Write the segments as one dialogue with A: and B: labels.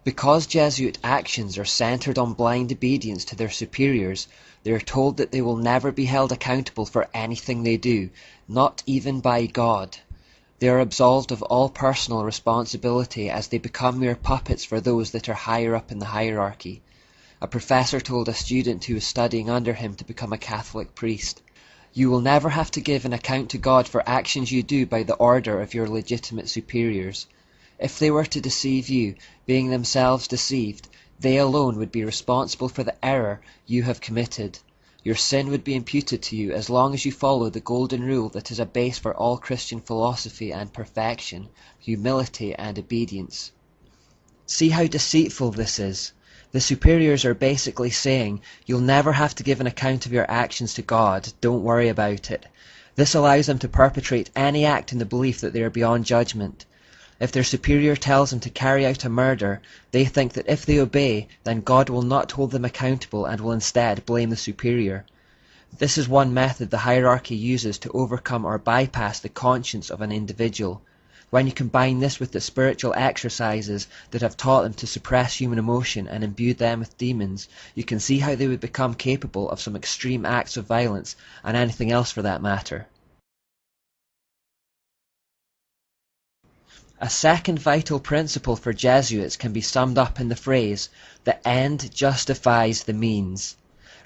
A: Because Jesuit actions are centered on blind obedience to their superiors, they are told that they will never be held accountable for anything they do, not even by God. They are absolved of all personal responsibility as they become mere puppets for those that are higher up in the hierarchy. A professor told a student who was studying under him to become a Catholic priest, "You will never have to give an account to God for actions you do by the order of your legitimate superiors. If they were to deceive you, being themselves deceived, they alone would be responsible for the error you have committed. Your sin would be imputed to you as long as you follow the golden rule that is a base for all Christian philosophy and perfection, humility and obedience." See how deceitful this is. The superiors are basically saying, you'll never have to give an account of your actions to God, don't worry about it. This allows them to perpetrate any act in the belief that they are beyond judgment. If their superior tells them to carry out a murder, they think that if they obey, then God will not hold them accountable and will instead blame the superior. This is one method the hierarchy uses to overcome or bypass the conscience of an individual. When you combine this with the spiritual exercises that have taught them to suppress human emotion and imbued them with demons, you can see how they would become capable of some extreme acts of violence, and anything else for that matter. A second vital principle for Jesuits can be summed up in the phrase, "the end justifies the means."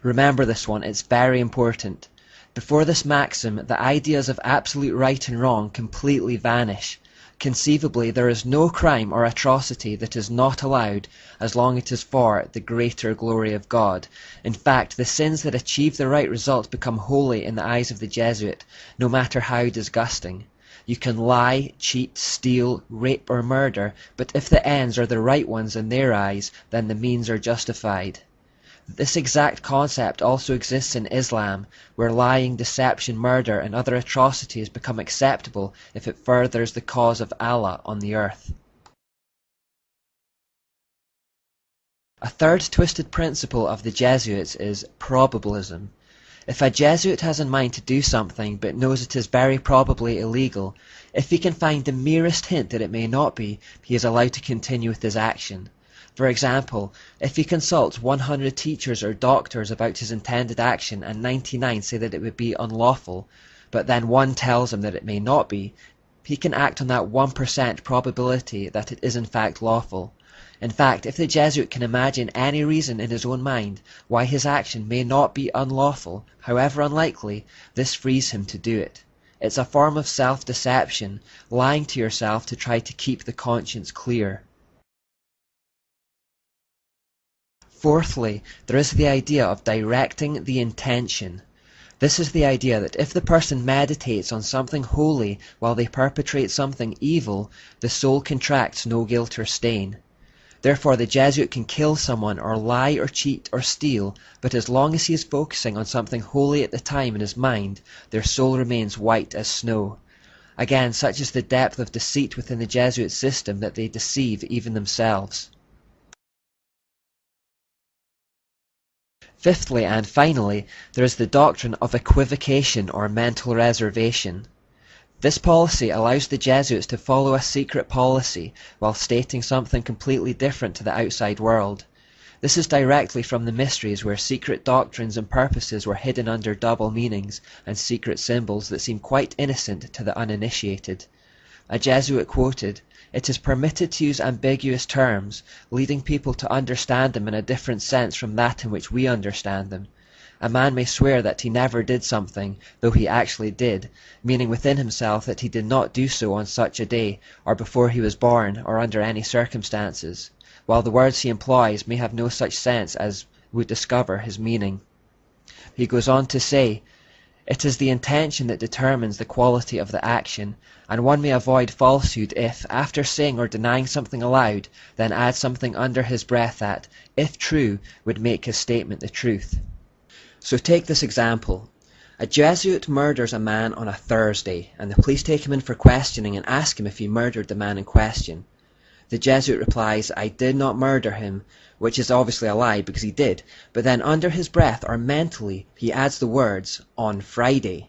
A: Remember this one, it's very important. Before this maxim, the ideas of absolute right and wrong completely vanish. Conceivably, there is no crime or atrocity that is not allowed as long as it is for the greater glory of God. In fact, the sins that achieve the right result become holy in the eyes of the Jesuit, no matter how disgusting. You can lie, cheat, steal, rape or murder, but if the ends are the right ones in their eyes, then the means are justified. This exact concept also exists in Islam, where lying, deception, murder and other atrocities become acceptable if it furthers the cause of Allah on the earth. A third twisted principle of the Jesuits is probabilism. If a Jesuit has in mind to do something but knows it is very probably illegal, if he can find the merest hint that it may not be, he is allowed to continue with his action. For example, if he consults 100 teachers or doctors about his intended action and 99 say that it would be unlawful, but then one tells him that it may not be, he can act on that 1% probability that it is in fact lawful. In fact, if the Jesuit can imagine any reason in his own mind why his action may not be unlawful, however unlikely, this frees him to do it. It's a form of self-deception, lying to yourself to try to keep the conscience clear. Fourthly, there is the idea of directing the intention. This is the idea that if the person meditates on something holy while they perpetrate something evil, the soul contracts no guilt or stain. Therefore the Jesuit can kill someone or lie or cheat or steal, but as long as he is focusing on something holy at the time in his mind, their soul remains white as snow. Again, such is the depth of deceit within the Jesuit system that they deceive even themselves. Fifthly and finally, there is the doctrine of equivocation or mental reservation. This policy allows the Jesuits to follow a secret policy while stating something completely different to the outside world. This is directly from the mysteries where secret doctrines and purposes were hidden under double meanings and secret symbols that seem quite innocent to the uninitiated. A Jesuit quoted, "It is permitted to use ambiguous terms, leading people to understand them in a different sense from that in which we understand them. A man may swear that he never did something, though he actually did, meaning within himself that he did not do so on such a day, or before he was born, or under any circumstances, while the words he employs may have no such sense as would discover his meaning." He goes on to say, "It is the intention that determines the quality of the action, and one may avoid falsehood if, after saying or denying something aloud, then add something under his breath that, if true, would make his statement the truth." So take this example. A Jesuit murders a man on a Thursday, and the police take him in for questioning and ask him if he murdered the man in question. The Jesuit replies, "I did not murder him," which is obviously a lie because he did, but then under his breath or mentally he adds the words, "on Friday."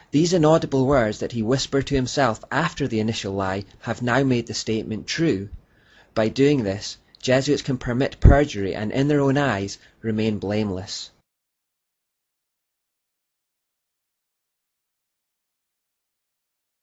A: These inaudible words that he whispered to himself after the initial lie have now made the statement true. By doing this, Jesuits can permit perjury and in their own eyes remain blameless.